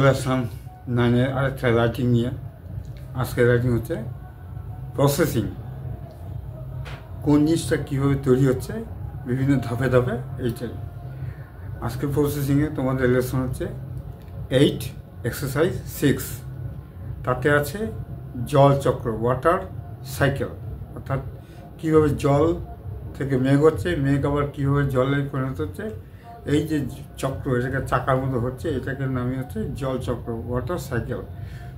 চলে আসলাম 9-এর আরেকটা রাইটিং নিয়ে। আজকের রাইটিং হচ্ছে প্রসেসিং। কোন জিনিসটা কীভাবে তৈরি হচ্ছে বিভিন্ন ধাপে ধাপে এইটাই। আজকের প্রসেসিংয়ে তোমাদের লেসন হচ্ছে 8 এক্সারসাইজ 6। তাতে আছে জল চক্র, ওয়াটার সাইকেল, অর্থাৎ কীভাবে জল থেকে মেঘ হচ্ছে, মেঘ আবার কীভাবে জলে পরিণত হচ্ছে, এই যে চক্র এটাকে চাকার মতো হচ্ছে, এটাকে নামই হচ্ছে জল চক্র, ওয়াটার সাইকেল।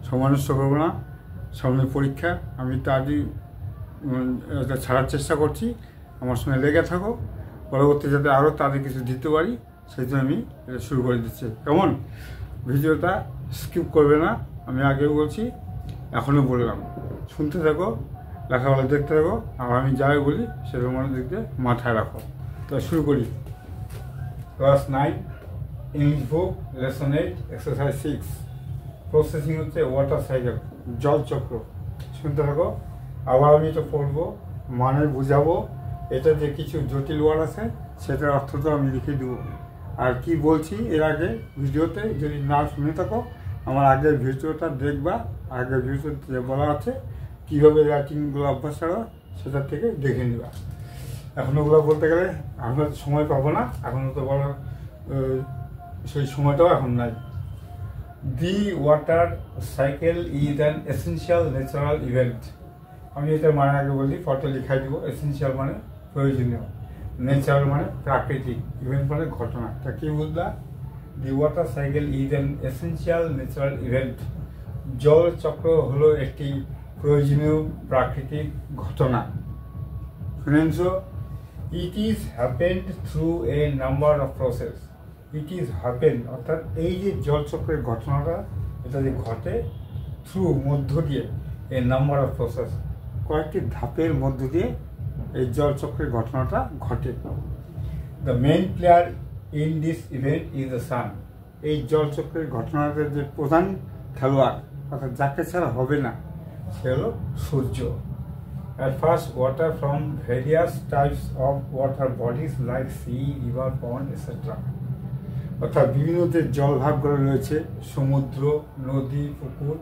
সমানস্ত করবো না, সামনে পরীক্ষা, আমি তারই এটা ছাড়ার চেষ্টা করছি। আমার সঙ্গে লেগে থাকো, পরবর্তী যাতে আরও তাদের কিছু দিতে পারি সেই জন্য আমি এটা শুরু করে দিচ্ছি। কেমন? ভিডিওটা স্কিপ করবে না, আমি আগেও বলছি এখনও বললাম। শুনতে থাকো, লেখাগুলো দেখতে থাকো, আর আমি যাই বলি সেটা মনে দেখতে মাথায় রাখো। তো শুরু করি। Class 9 English book lesson 8 exercise 6। Processing হচ্ছে ওয়াটার সাইকেল, জল চক্র। শুনতে থাকো, আবার আমি এটা পড়বো, মানে বুঝাবো। এটা যে কিছু জটিল ওয়ার্ড আছে সেটার অর্থটা আমি লিখে দেবো। আর কি বলছি এর আগে ভিডিওতে যদি না শুনে থাকো, আমার আগের ভিডিওটা দেখবা। আগের ভিডিওতে যে বলা আছে কীভাবে রাইটিংগুলো অভ্যাস করা, সেটার থেকে দেখে নিবা। এখন ওগুলো বলতে গেলে আমরা সময় পাবো না, এখনও তো বলার সেই সময়টাও এখন নাই। The water cycle is an essential natural event. আমি এটার মানে আগে বলি, ফটো লিখাই দিব। এসেন্সিয়াল মানে প্রয়োজনীয়, ন্যাচারাল মানে প্রাকৃতিক, ইভেন্ট মানে ঘটনা। তা কি বুঝলা? The water cycle is an essential natural event. জল চক্র হলো একটি প্রয়োজনীয় প্রাকৃতিক ঘটনা। শুনেছো? It is happened through a number of process. It is happen অর্থাৎ এই যে জলচক্রের ঘটনাটা, এটা যে ঘটে থ্রু মধ্য দিয়ে, এ নাম্বার অফ প্রসেস কয়েকটি ধাপের মধ্য দিয়ে এই জলচক্রের ঘটনাটা ঘটে। The main player in this event is the sun. এই জলচক্রের ঘটনাতে যে প্রধান খেলোয়াড়, অর্থাৎ যাকে ছাড়া হবে না, সে হলো সূর্য। At first, water from various types of water bodies like sea, river, pond, etc. অর্থাৎ বিভিন্ন যে জলভাগগুলো রয়েছে, সমুদ্র, নদী, পুকুর,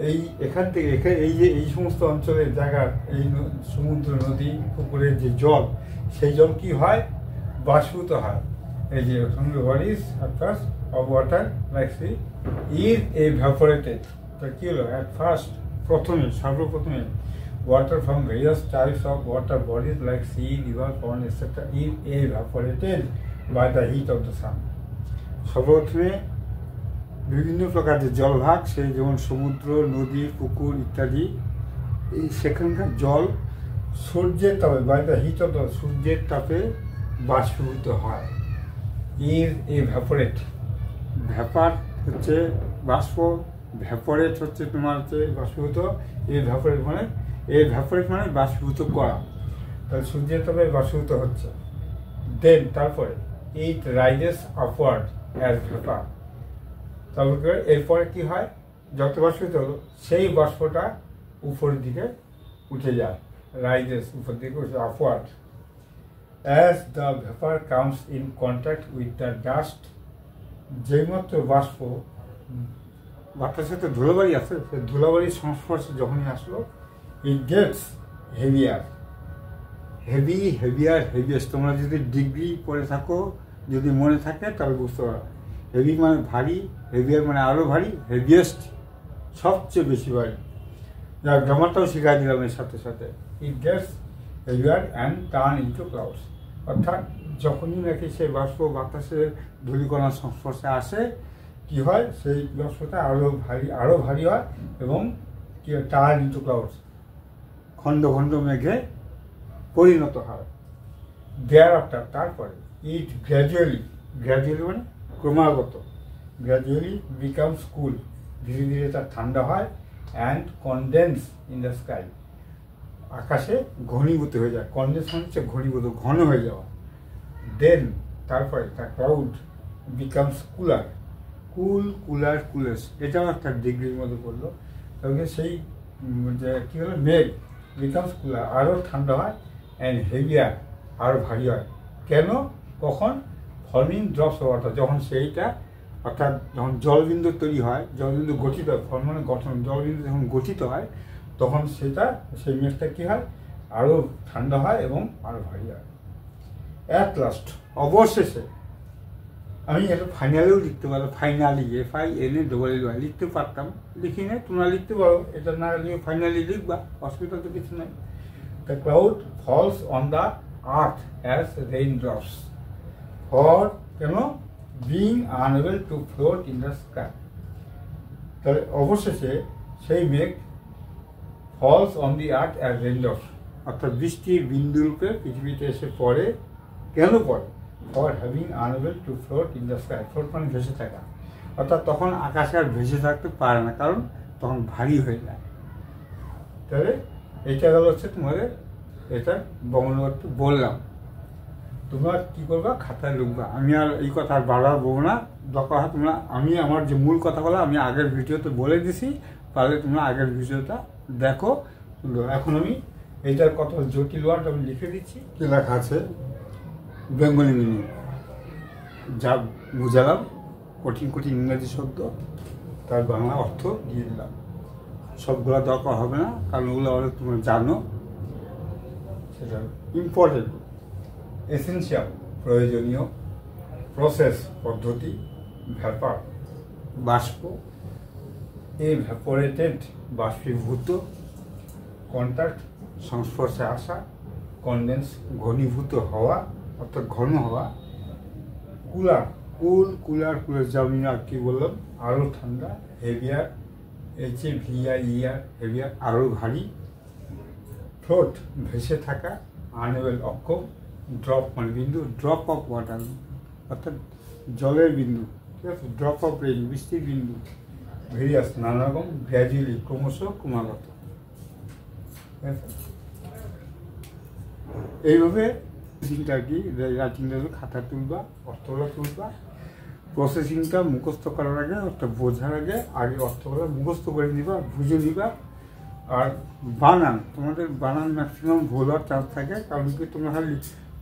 এই এখান থেকে এই সমস্ত অঞ্চলের জায়গার এই সমুদ্র, নদী, পুকুরের যে জল, সেই জল কি হয়? বাষ্পীভূত হয়। এই যে bodies at first of water like sea is evaporated. তো কী হলো? at first, সর্বপ্রথমে water from various types of water bodies like sea, river, pond, etc. is evaporated by the heat of the sun. সর্বপ্রথমে বিভিন্ন প্রকার যে জলভাগ, সেই যেমন সমুদ্র, নদী, পুকুর ইত্যাদি, এই সেখানকার জল সূর্যের তাপে, by the heat of the, সূর্যের তাপে বাষ্পীভূত হয়। Is evaporate. ভ্যাপার হচ্ছে বাষ্প, ভ্যাপোরেট হচ্ছে তোমার হচ্ছে বাষ্পীভূত। এভাপোরেট মানে বাষ্পীভূত করা। তাহলে সূর্যের তাপে বাষ্পীভূত হচ্ছে। দেন তারপরে ইট রাইজেস আপওয়ার্ড অ্যাজ ভেপার। তারপরে এরপরে কি হয়? যত বাষ্পীভূত হলো সেই বাষ্পটা উপরের দিকে উঠে যায়। রাইজেস, উপর দিকে উঠে, upward. As the vapour comes in contact with the dust. যেইমাত্র বাষ্প বাতাসের সাথে ধুলোবাড়ি আছে, সেই ধুলোবাড়ির সংস্পর্শে যখনই আসলো, ইট গেটস হেভিয়ার। হেভিয়েস্ট। তোমরা যদি ডিগ্রি পড়ে থাকো, যদি মনে থাকে তাহলে বুঝতে পারো। হেভি মানে ভারী, হেভিয়ার মানে আরও ভারী, হেভিয়েস্ট সবচেয়ে বেশি ভারী। যার গ্রামারটাও শিখাই দিলাম এর সাথে সাথে। It gets heavier and turn into clouds. অর্থাৎ যখনই নাকি সেই বাষ্প বাতাসের ধূলিকণার সংস্পর্শে আসে, কি হয়? সেই বাষ্পটা আরও ভারী হয় এবং কি টার্ন ইনটু ক্লাউডস, খণ্ড খণ্ড মেঘে পরিণত হয়। দেয়ার আফটার, তারপরে ইট গ্র্যাজুয়ালি মানে ক্রমাগত, গ্র্যাজুয়ালি বিকামস কুল, ধীরে ধীরে তার ঠান্ডা হয়। And condense in the sky, আকাশে ঘনীভূত হয়ে যায়। কনডেন্স মানে হচ্ছে ঘনীভূত, ঘন হয়ে যাওয়া। দেন তারপরে তার ক্লাউড বিকামস কুলেস। এটাও একটা ডিগ্রির মধ্যে পড়লো। তবে সেই যে কী হলো? মেঘ বিকামস কুলার, আরও ঠান্ডা হয়। অ্যান্ড হেভিয়ার, আরও ভারী হয়। কেন? কখন? ফর্মিং ড্রপস ওয়াটার, যখন সেইটা অর্থাৎ যখন জলবিন্দু তৈরি হয়, জলবিন্দু গঠিত হয়, মানে গঠন, জলবিন্দু যখন গঠিত হয় তখন সেই মেঘটা কী হয়, আরও ঠান্ডা হয় এবং আরও ভারী হয়। অ্যাট লাস্ট, অবশেষে, আমি এটা ফাইনালেও লিখতে পারো, ফাইনালি FINALLY লিখতে পারতাম, লিখি না, তোমরা লিখতে পারো, এটা না লিখে ফাইনালি লিখবা, অসুবিধা তো কিছু নাই। The cloud falls on the earth as raindrops for being unable to float in the sky. তাহলে অবশেষে সেই মেঘ falls on the earth as raindrops, অর্থাৎ বৃষ্টির বিন্দুরূপে পৃথিবীতে এসে পড়ে। কেন পড়ে? For having unable to float in the sky, float মানে ভেসে থাকা, অর্থাৎ তখন আকাশে আর ভেসে থাকতে পারে না, কারণ তখন ভারী হয়ে যায়। তাহলে এটা গেল হচ্ছে তোমাদের, এটা বঙ্গবন্ধু বললাম। তোমরা কী করবা, খাতায় লিখবা। আমি আর এই কথা আর বারবার বলবো না, দরকার হয় তোমরা, আমি আমার যে মূল কথাগুলো আমি আগের ভিডিওতে বলে দিছি, তাহলে তোমরা আগের ভিডিওটা দেখো। এখন আমি এইটার কত জটিল ওয়ার্ড আমি লিখে দিচ্ছি, কী লেখা আছে বেঙ্গলি মিনিং, যা বুঝালাম, কঠিন কঠিন ইংরেজি শব্দ, তার বাংলা অর্থ দিয়ে দিলাম। সবগুলো দরকার হবে না, কারণ ওগুলো অনেক তোমরা জানো। সেটা ইম্পর্টেন্ট, এসেনশিয়াল প্রয়োজনীয়, প্রসেস পদ্ধতি, ভ্যাপার বাষ্প, এভ্যাপোরেটেড বাষ্পীভূত, কন্ট্যাক্ট সংস্পর্শে আসা, কনডেন্স ঘনীভূত হওয়া অর্থাৎ ঘন হওয়া, কুলার কুলের জামিন আর কি বললাম, আরও ঠান্ডা, হেভিয়ার HAVIER হেভিয়ার আরও ভারী, ফ্লোট ভেসে থাকা, আনএবল অক্ষম, ড্রপ মানে বিন্দু, ড্রপ অফ ওয়াটার অর্থাৎ জলের বিন্দু, ঠিক আছে, ড্রপ অফ রেইন বৃষ্টির বিন্দু, ভেরিয়াস নানা রকম, গ্র্যাজুয়ালি ক্রমাগত, ঠিক আছে। এইভাবে প্রসেসিংটা আর কি, রাইটিংটা খাতা তুলবা, অর্থগুলো তুলবা। প্রসেসিংটা মুখস্থ করার আগে, অর্থাৎ বোঝার আগে অর্থগুলো মুখস্থ করে নিবা, বুঝে নিবা। আর বানান, তোমাদের বানান ম্যাক্সিমাম ভুল হওয়ার চান্স থাকে, কারণ কি তোমরা খালি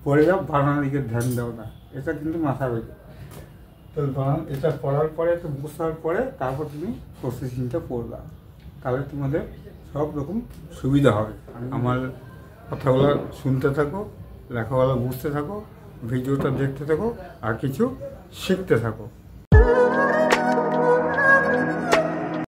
পড়ে যাও, বানান দিকে ধ্যান দাও না, এটা কিন্তু মাথা রয়েছে। তো বানান এটা পড়ার পরে, তো মুখস্থ হওয়ার পরে তারপর তুমি প্রসেসিংটা পড়বা, তাহলে তোমাদের সব রকম সুবিধা হবে। আমার কথাগুলো শুনতে থাকো, লেখাগুলো বুঝতে থাকো, ভিডিওটা দেখতে থাকো, আর কিছু শিখতে থাকো।